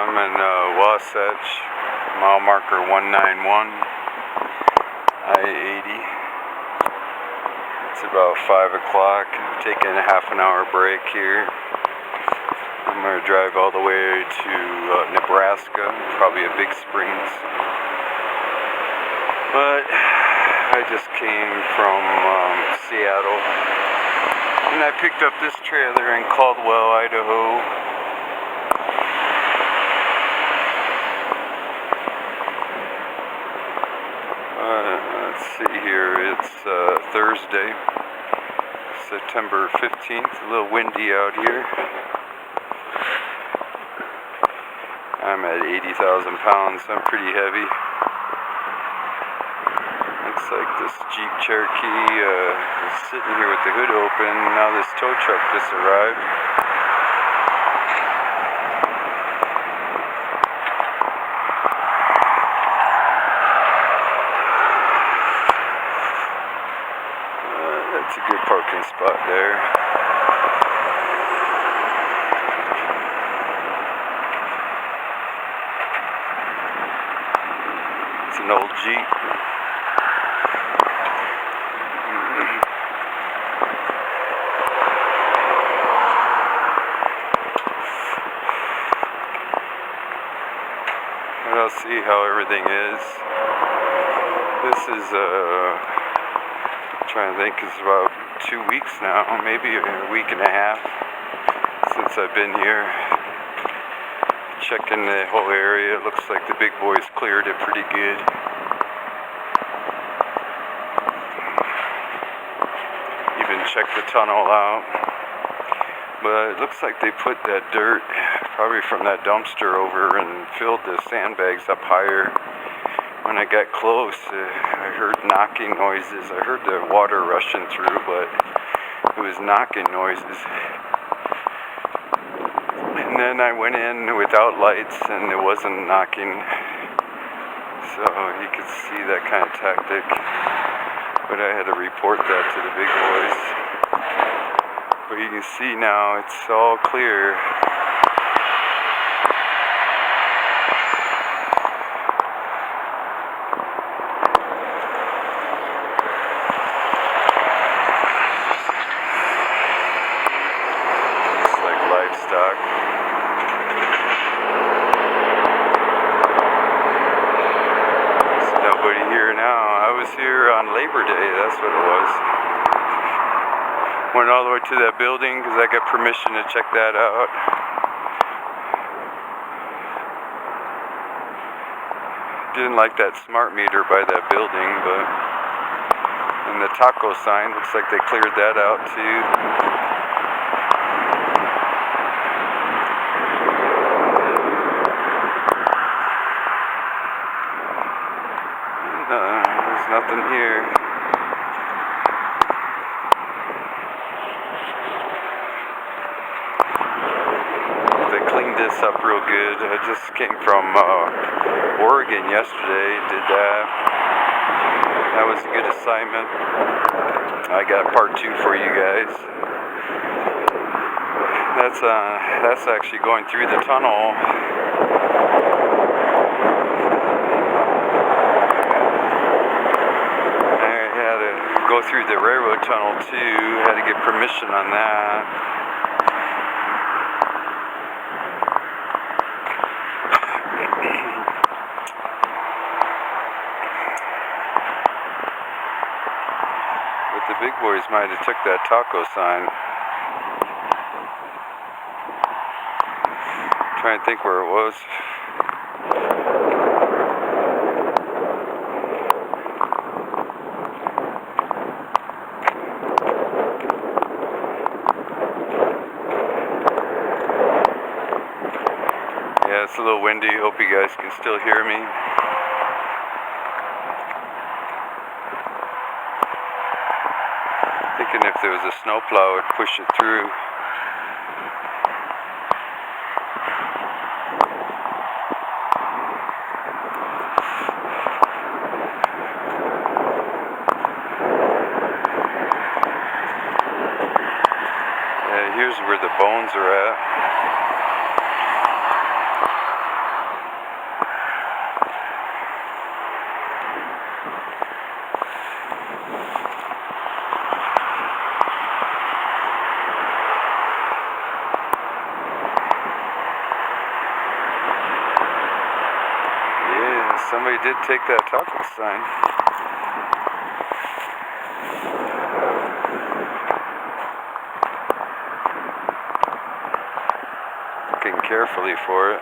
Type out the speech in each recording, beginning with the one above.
I'm in Wahsatch, mile marker 191, I-80. It's about 5 o'clock. I'm taking a half an hour break here. I'm going to drive all the way to Nebraska, probably a Big Springs. But I just came from Seattle, and I picked up this trailer in Caldwell, Idaho. Let's see here, it's Thursday, September 15th, a little windy out here. I'm at 80,000 pounds, I'm pretty heavy. Looks like this Jeep Cherokee is sitting here with the hood open. Now this tow truck just arrived. That's a good parking spot there. It's an old Jeep. I'll see how everything is. This is trying to think, it's about 2 weeks now, maybe a week and a half since I've been here. Checking the whole area. It looks like the big boys cleared it pretty good. Even checked the tunnel out. But it looks like they put that dirt, probably from that dumpster over, and filled the sandbags up higher. When I got close, I heard knocking noises. I heard the water rushing through, but it was knocking noises. And then I went in without lights, and it wasn't knocking. So you could see that kind of tactic. But I had to report that to the big boys. But you can see now it's all clear. Looks like livestock. There's nobody here now. I was here on Labor Day, that's what it was. Went all the way to that building because I got permission to check that out. Didn't like that smart meter by that building, but and the taco sign, looks like they cleared that out too. There's nothing here. Cleaned this up real good. I just came from Oregon yesterday, did that. That was a good assignment. I got part 2 for you guys. That's actually going through the tunnel. I had to go through the railroad tunnel too. Had to get permission on that. The big boys might have took that taco sign. Trying to think where it was. Yeah, it's a little windy. Hope you guys can still hear me. Thinking if there was a snowplow, it'd push it through. Yeah, here's where the bones are at. did take that taco sign. Looking carefully for it.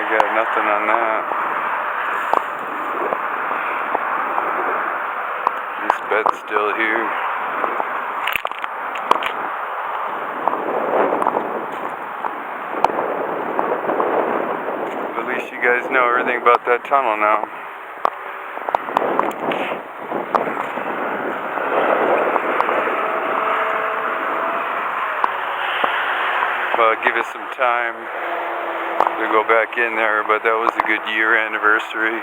Got nothing on that. This bed's still here. At least you guys know everything about that tunnel now. Well, give us some time to go back in there, but that was a good year anniversary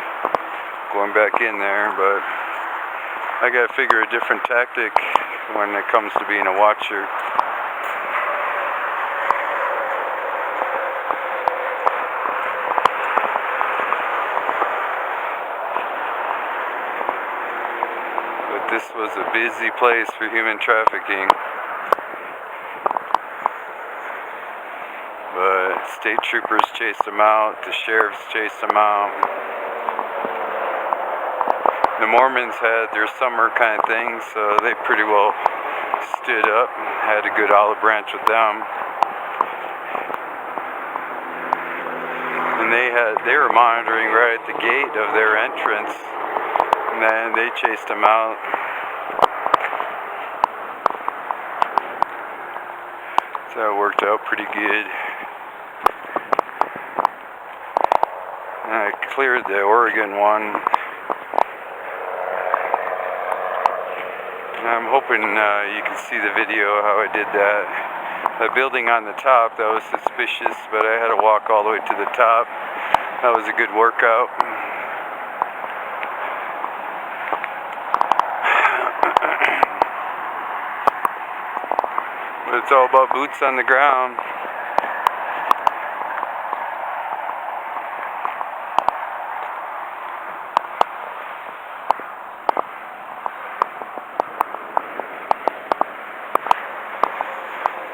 going back in there. But I gotta figure a different tactic when it comes to being a watcher. But this was a busy place for human trafficking. But state troopers chased them out, the sheriffs chased them out. The Mormons had their summer kind of thing, so they pretty well stood up, had a good olive branch with them. And they were monitoring right at the gate of their entrance, and then they chased them out. So it worked out pretty good. I cleared the Oregon one. And I'm hoping you can see the video how I did that. The building on the top, that was suspicious, but I had to walk all the way to the top. That was a good workout. But it's all about boots on the ground.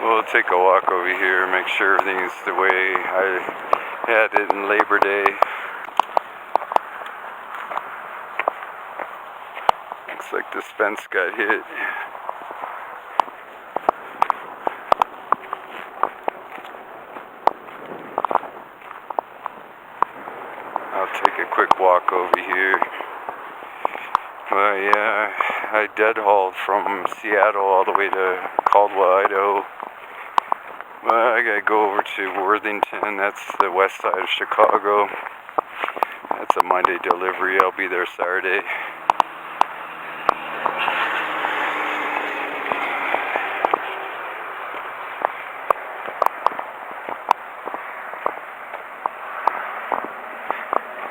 We'll take a walk over here, make sure everything's the way I had it in Labor Day. Looks like this fence got hit. I'll take a quick walk over here. Well, yeah, I dead hauled from Seattle all the way to Caldwell, Idaho. Well, I gotta go over to Worthington, that's the west side of Chicago. That's a Monday delivery, I'll be there Saturday.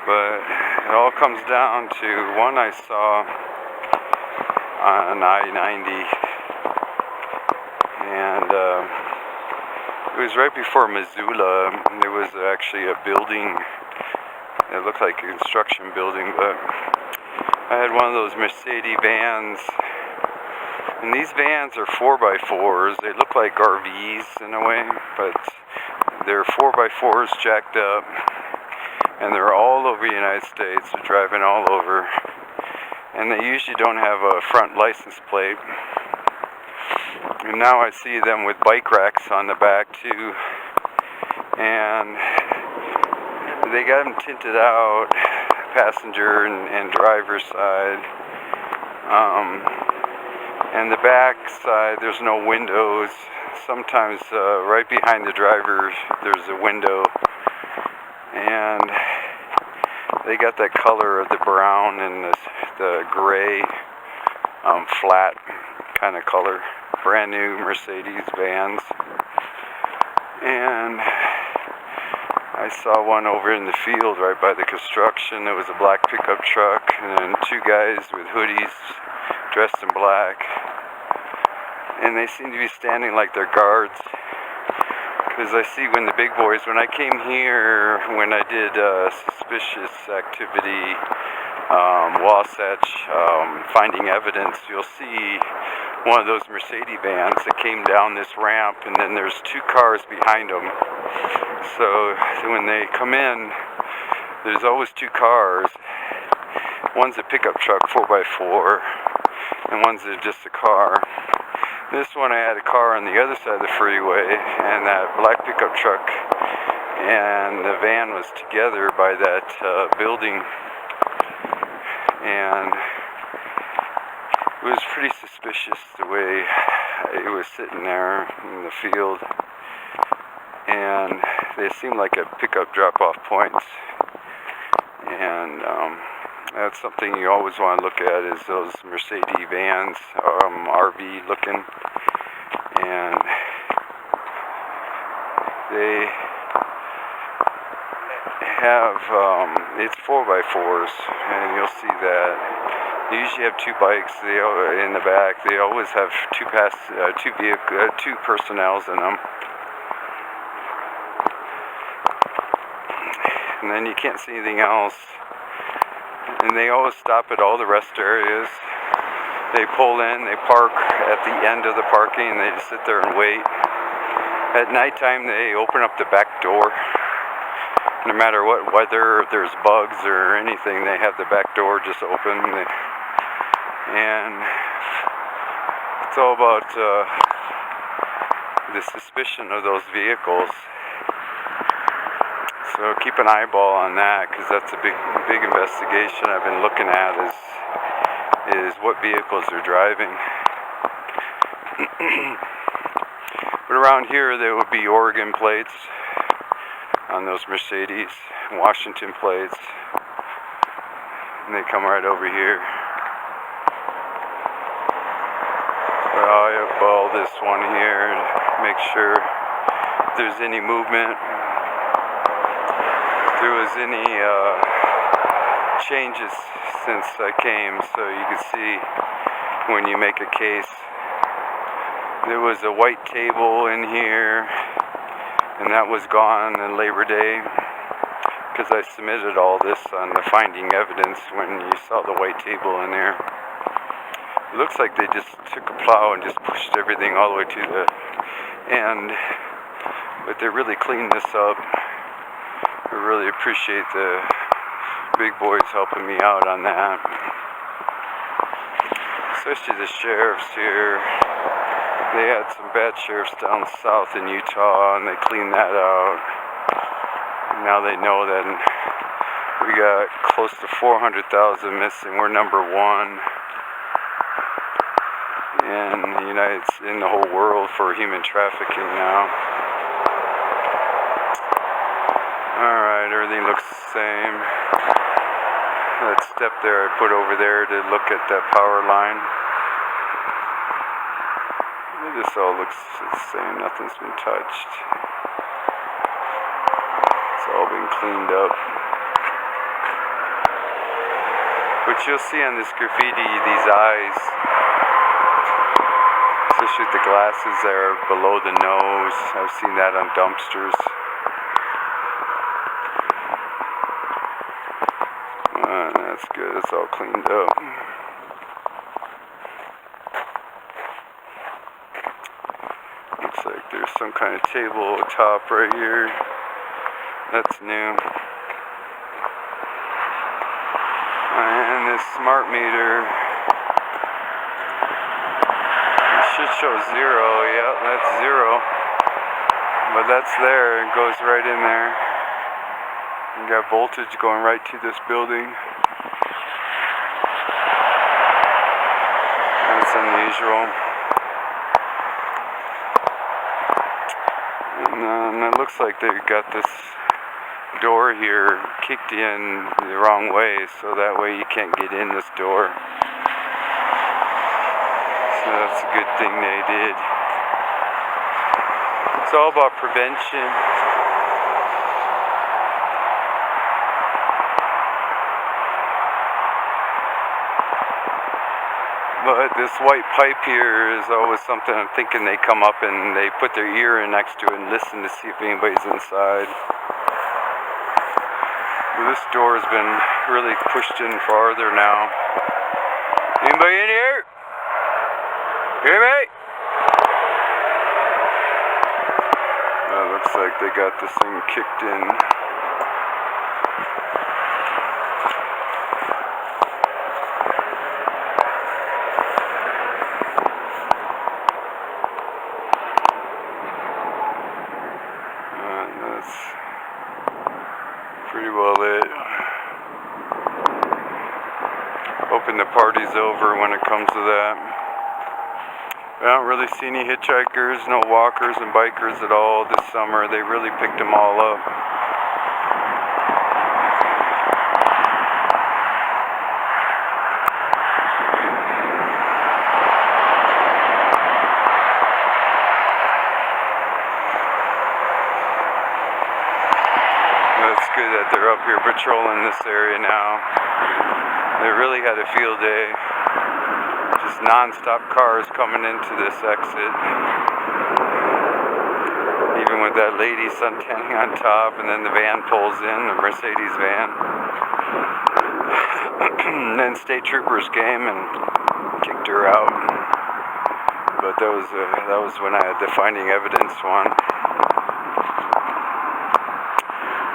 But it all comes down to one I saw on I-90, and it was right before Missoula. There was actually a building, it looked like a construction building, but I had one of those Mercedes vans, and these vans are 4x4s. They look like RVs in a way, but they're 4x4s jacked up, and they're all over the United States. They're driving all over, and they usually don't have a front license plate. And now I see them with bike racks on the back too, and they got them tinted out, passenger and driver's side. And the back side, there's no windows. Sometimes right behind the driver there's a window, and they got that color of the brown and the gray, flat kind of color. Brand new Mercedes vans. And I saw one over in the field right by the construction. There was a black pickup truck and then two guys with hoodies dressed in black, and they seem to be standing like they're guards. Because I see when the big boys, when I came here, when I did suspicious activity, Wahsatch, finding evidence, you'll see one of those Mercedes vans that came down this ramp, and then there's two cars behind them. So when they come in, there's always two cars. One's a pickup truck, 4x4, and one's just a car. This one I had a car on the other side of the freeway, and that black pickup truck and the van was together by that building, and it was pretty suspicious the way it was sitting there in the field, and they seemed like a pickup drop-off points, and that's something you always want to look at, is those Mercedes vans, RV looking, and they have, it's 4x4s, and you'll see that. They usually have two bikes in the back. They always have two personnels in them. And then you can't see anything else. And they always stop at all the rest areas. They pull in, they park at the end of the parking, and they just sit there and wait. At nighttime, they open up the back door. No matter what weather, if there's bugs or anything, they have the back door just open. And it's all about the suspicion of those vehicles. So keep an eyeball on that, because that's a big investigation I've been looking at, is what vehicles they're driving. But around here there would be Oregon plates on those Mercedes, Washington plates, and they come right over here. Well, I eyeball this one here to make sure if there's any movement. There was any changes since I came, so you can see when you make a case. There was a white table in here, and that was gone on Labor Day, because I submitted all this on the finding evidence when you saw the white table in there. It looks like they just took a plow and just pushed everything all the way to the end, but they really cleaned this up. I really appreciate the big boys helping me out on that. Especially the sheriffs here. They had some bad sheriffs down south in Utah, and they cleaned that out. And now they know that we got close to 400,000 missing. We're number one in the whole world for human trafficking now. Alright, everything looks the same. That step there I put over there to look at that power line. This all looks the same, nothing's been touched. It's all been cleaned up. But you'll see on this graffiti, these eyes, especially with the glasses that are below the nose. I've seen that on dumpsters. That's good, it's all cleaned up. Looks like there's some kind of table top right here. That's new. And this smart meter, it should show 0. Yeah, that's 0. But that's there, it goes right in there. You got voltage going right to this building. That's unusual. And it looks like they got this door here kicked in the wrong way, so that way you can't get in this door. So that's a good thing they did. It's all about prevention. But this white pipe here is always something I'm thinking they come up and they put their ear in next to it and listen to see if anybody's inside. But this door has been really pushed in farther now. Anybody in here? Hear me? Looks like they got this thing kicked in. Pretty well lit. Hoping the party's over when it comes to that. I don't really see any hitchhikers, no walkers and bikers at all this summer. They really picked them all up. It's good that they're up here patrolling this area now. They really had a field day. Just non-stop cars coming into this exit. Even with that lady suntanning on top, and then the van pulls in, the Mercedes van. And then state troopers came and kicked her out. But that was when I had the finding evidence one.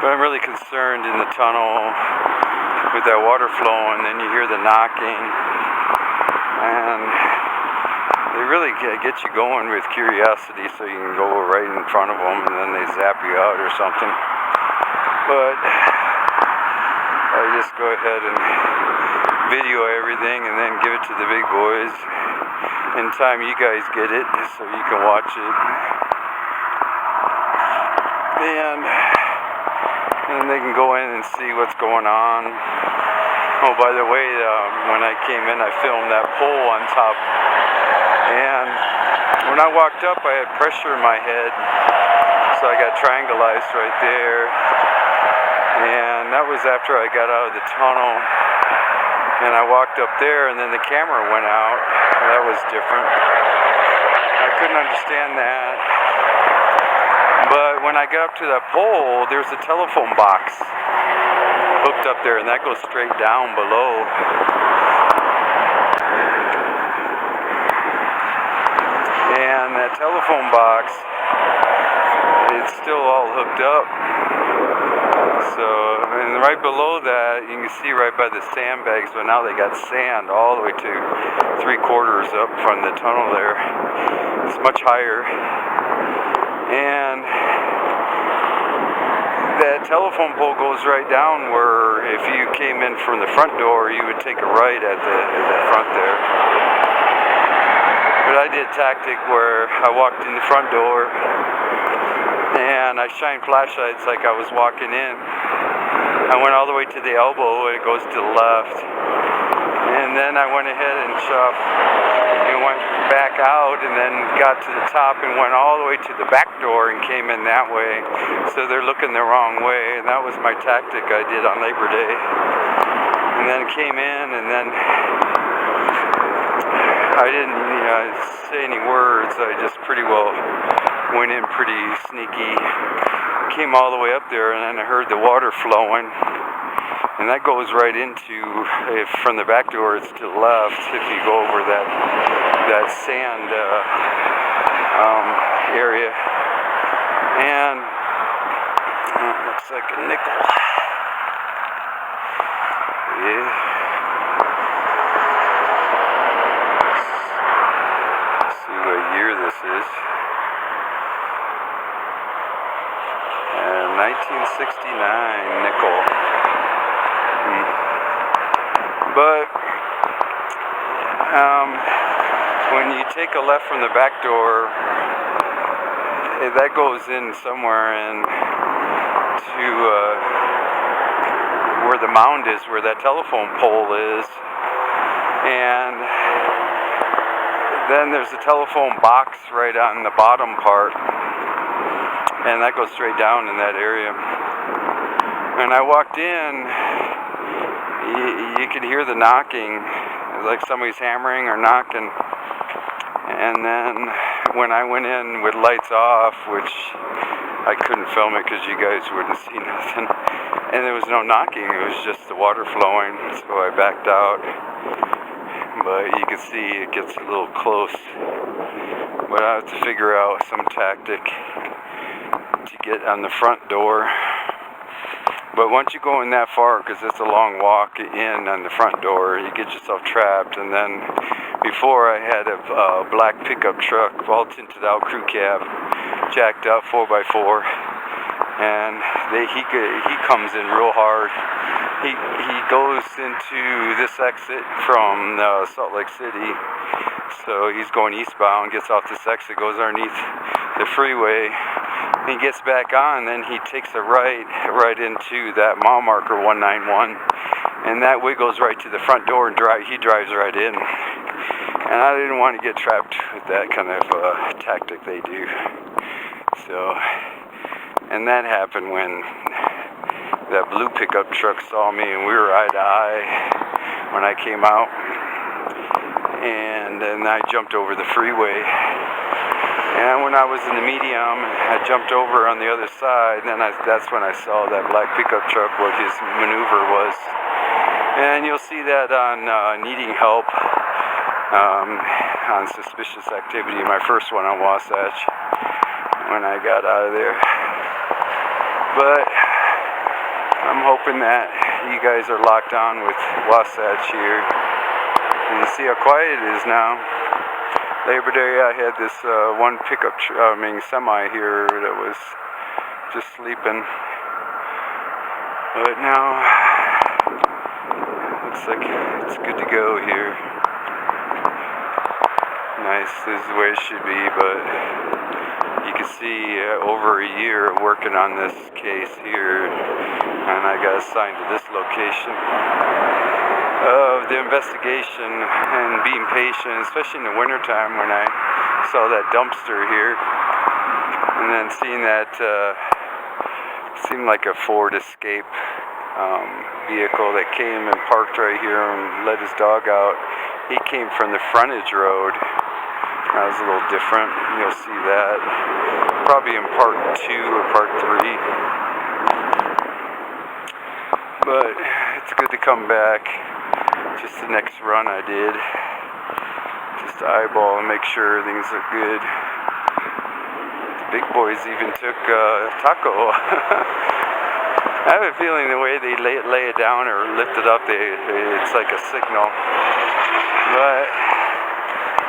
But I'm really concerned in the tunnel with that water flowing, then you hear the knocking, and they really get you going with curiosity so you can go right in front of them and then they zap you out or something. But I just go ahead and video everything and then give it to the big boys in time you guys get it so you can watch it. And they can go in and see what's going on. Oh, by the way, when I came in, I filmed that pole on top. And when I walked up, I had pressure in my head. So I got triangulized right there. And that was after I got out of the tunnel. And I walked up there, and then the camera went out. That was different. I couldn't understand that. But when I got up to that pole, there's a telephone box hooked up there, and that goes straight down below. And that telephone box, it's still all hooked up. So, and right below that, you can see right by the sandbags, but now they got sand all the way to 3/4 up from the tunnel there. It's much higher. And that telephone pole goes right down where if you came in from the front door, you would take a right at the front there. But I did a tactic where I walked in the front door and I shined flashlights like I was walking in. I went all the way to the elbow and it goes to the left. And then I went ahead and shoved and went back out and then got to the top and went all the way to the back door and came in that way. So they're looking the wrong way, and that was my tactic I did on Labor Day. And then came in, and then I didn't say any words. I just pretty well went in pretty sneaky. Came all the way up there, and then I heard the water flowing. And that goes right into, from the back door, it's to the left. If you go over that sand area. And looks like a nickel. Yeah. Let's see what year this is. 1969 nickel. But when you take a left from the back door, that goes in somewhere in to where the mound is, where that telephone pole is, and then there's a telephone box right on the bottom part, and that goes straight down in that area. And I walked in, you could hear the knocking, like somebody's hammering or knocking. And then when I went in with lights off, which I couldn't film it because you guys wouldn't see nothing, and there was no knocking, it was just the water flowing, so I backed out. But you can see it gets a little close. But I have to figure out some tactic to get on the front door. But once you go in that far, because it's a long walk in on the front door, you get yourself trapped. And then before, I had a black pickup truck, all tinted out, crew cab, jacked up 4x4, and he comes in real hard. He goes into this exit from Salt Lake City, so he's going eastbound, gets off this exit, goes underneath the freeway. He gets back on, then he takes a right into that mile marker 191, and that wiggles right to the front door, and he drives right in. And I didn't want to get trapped with that kind of tactic they do. So, and that happened when that blue pickup truck saw me, and we were eye to eye when I came out. And then I jumped over the freeway. And when I was in the medium, I jumped over on the other side, and then that's when I saw that black pickup truck, what his maneuver was. And you'll see that on Needing Help, on Suspicious Activity, my first one on Wahsatch, when I got out of there. But I'm hoping that you guys are locked on with Wahsatch here. And you see how quiet it is now. Labor Day, I had this one pickup, semi here that was just sleeping. But now, looks like it's good to go here. Nice, this is the way it should be, but you can see over a year working on this case here, and I got assigned to this location of the investigation, and being patient, especially in the wintertime when I saw that dumpster here, and then seeing that seemed like a Ford Escape vehicle that came and parked right here and let his dog out. He came from the frontage road. That was a little different. You'll see that probably in part 2 or part 3. But it's good to come back. Just the next run I did, just to eyeball and make sure things are good. The big boys even took taco. I have a feeling the way they lay it down or lift it up, it's like a signal. But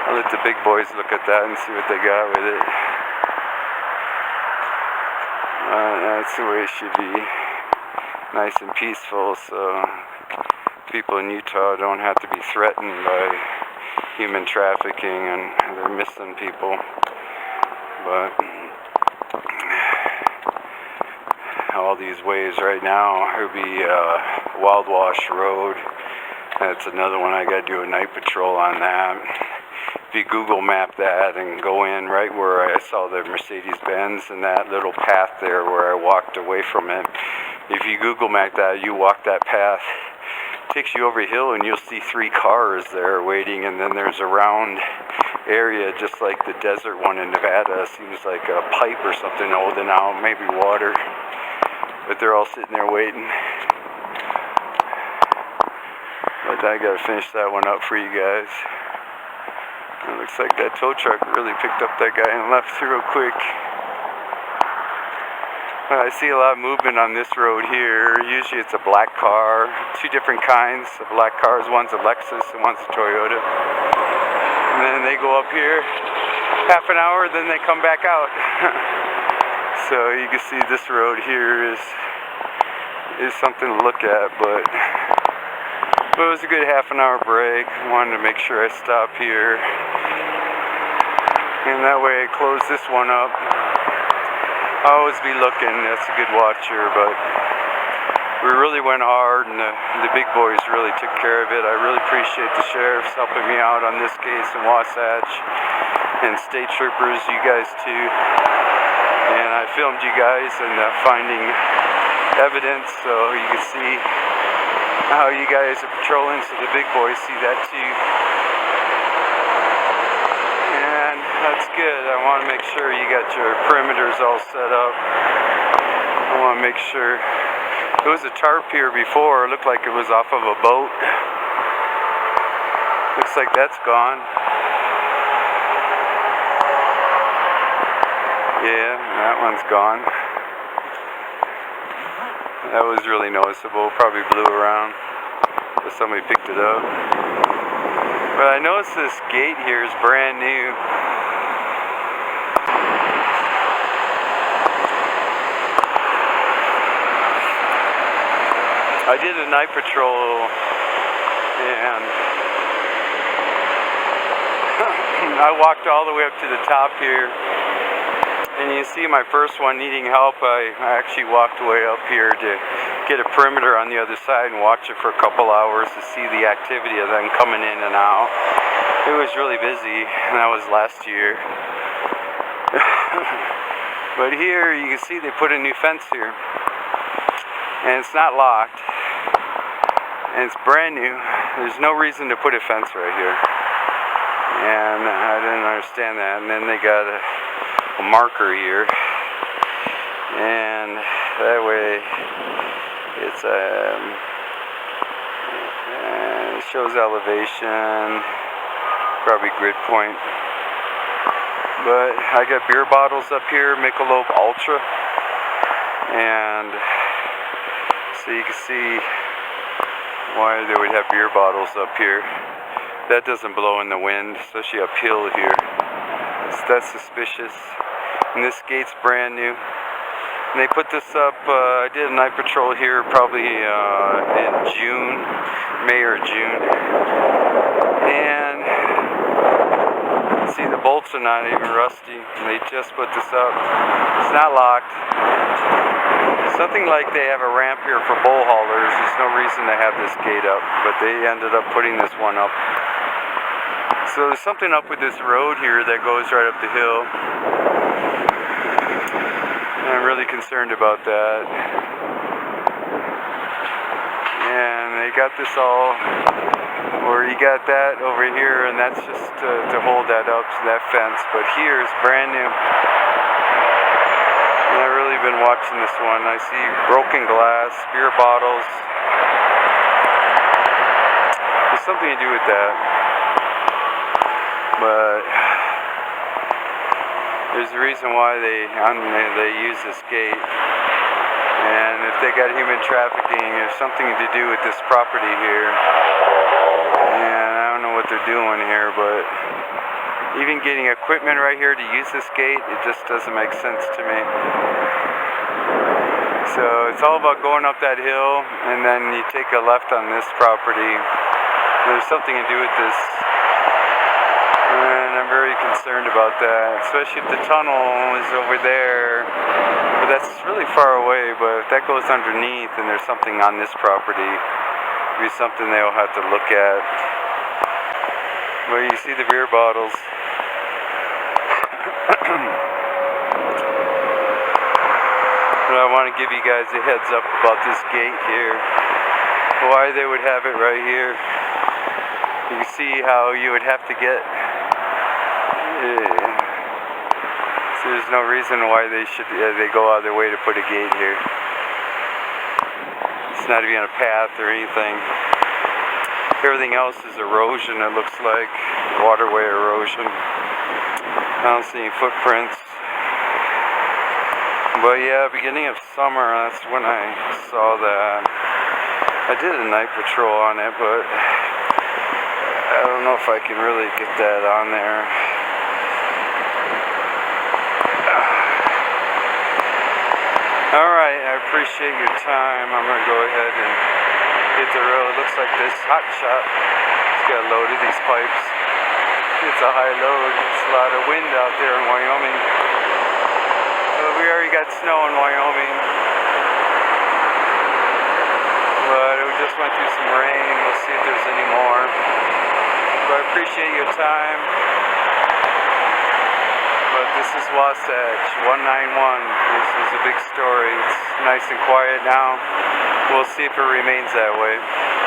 I'll let the big boys look at that and see what they got with it. That's the way it should be. Nice and peaceful, so people in Utah don't have to be threatened by human trafficking and they're missing people. But all these ways right now, it'll be Wild Wash Road. That's another one. I got to do a night patrol on that. If you Google map that and go in right where I saw the Mercedes-Benz and that little path there where I walked away from it, if you Google map that, you walk that path, it takes you over a hill and you'll see 3 cars there waiting, and then there's a round area just like the desert one in Nevada. Seems like a pipe or something holding out, maybe water, but they're all sitting there waiting. But I gotta finish that one up for you guys. It looks like that tow truck really picked up that guy and left real quick. I see a lot of movement on this road here. Usually it's a black car, 2 different kinds of black cars. One's a Lexus and one's a Toyota. And then they go up here half an hour, then they come back out. So you can see this road here is something to look at, but it was a good half-an-hour break. I wanted to make sure I stop here, and that way I close this one up. I'll always be looking. That's a good watcher, but we really went hard, and the big boys really took care of it. I really appreciate the sheriffs helping me out on this case in Wahsatch, and state troopers, you guys too. And I filmed you guys and finding evidence so you can see how you guys are patrolling, so the big boys see that too. And that's good. I want to make sure you got your perimeters all set up. I want to make sure. There was a tarp here before. It looked like it was off of a boat. Looks like that's gone. Yeah, that one's gone. That was really noticeable. Probably blew around, but somebody picked it up. But I noticed this gate here is brand new. I did a night patrol and I walked all the way up to the top here. And you see my first one needing help. I actually walked way up here to get a perimeter on the other side and watch it for a couple hours to see the activity of them coming in and out. It was really busy, and that was last year. But here you can see they put a new fence here. And it's not locked. And it's brand new. There's no reason to put a fence right here. And I didn't understand that. And then they got a marker here, and that way it's it shows elevation, probably grid point. But I got beer bottles up here, Michelob Ultra, and so you can see why they would have beer bottles up here. That doesn't blow in the wind, especially uphill here. So that's suspicious. And this gate's brand new. And they put this up, I did a night patrol here probably in June, May or June. And see, the bolts are not even rusty. They just put this up. It's not locked. Something like they have a ramp here for bull haulers. There's no reason to have this gate up, but they ended up putting this one up. So there's something up with this road here that goes right up the hill. And I'm really concerned about that. And they got this all, or you got that over here, and that's just to hold that up to that fence. But here is brand new. And I've really been watching this one. I see broken glass, beer bottles. There's something to do with that. But there's a reason why they use this gate. And if they got human trafficking, there's something to do with this property here. And I don't know what they're doing here, but even getting equipment right here to use this gate, it just doesn't make sense to me. So it's all about going up that hill, and then you take a left on this property. There's something to do with this. And I'm very concerned about that, especially if the tunnel is over there. But that's really far away, but if that goes underneath and there's something on this property, it'll be something they'll have to look at. But you see the beer bottles. But I want to give you guys a heads up about this gate here. Why they would have it right here. You can see how you would have to get. So there's no reason why they go out of their way to put a gate here. It's not even a path or anything. Everything else is erosion, it looks like. Waterway erosion. I don't see any footprints. But yeah, beginning of summer, that's when I saw that. I did a night patrol on it, but I don't know if I can really get that on there. Alright, I appreciate your time. I'm going to go ahead and hit the road. It looks like this hot shot has got a load of these pipes. It's a high load. It's a lot of wind out there in Wyoming. We already got snow in Wyoming. But we just went through some rain. We'll see if there's any more. But I appreciate your time. But but this is Wahsatch 191. This was a big story. It's nice and quiet now. We'll see if it remains that way.